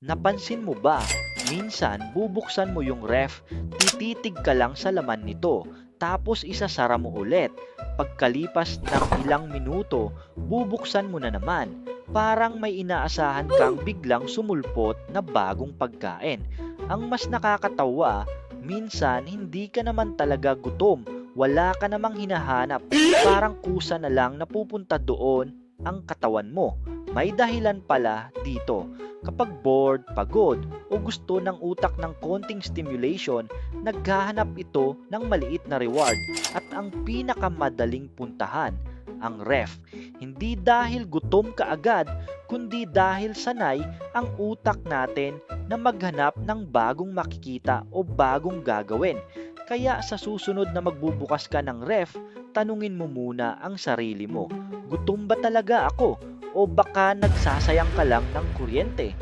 Napansin mo ba, minsan bubuksan mo yung ref, tititig ka lang sa laman nito, tapos isasara mo ulit. Pagkalipas ng ilang minuto, bubuksan mo na naman. Parang may inaasahan kang biglang sumulpot na bagong pagkain. Ang mas nakakatawa, minsan hindi ka naman talaga gutom. Wala ka namang hinahanap. Parang kusa na lang napupunta doon ang katawan mo. May dahilan pala dito. Kapag bored, pagod, o gusto ng utak ng konting stimulation, naghahanap ito ng maliit na reward at ang pinakamadaling puntahan, ang ref. Hindi dahil gutom ka agad, kundi dahil sanay ang utak natin na maghanap ng bagong makikita o bagong gagawin. Kaya sa susunod na magbubukas ka ng ref, tanungin mo muna ang sarili mo, gutom ba talaga ako? O baka nagsasayang ka lang ng kuryente?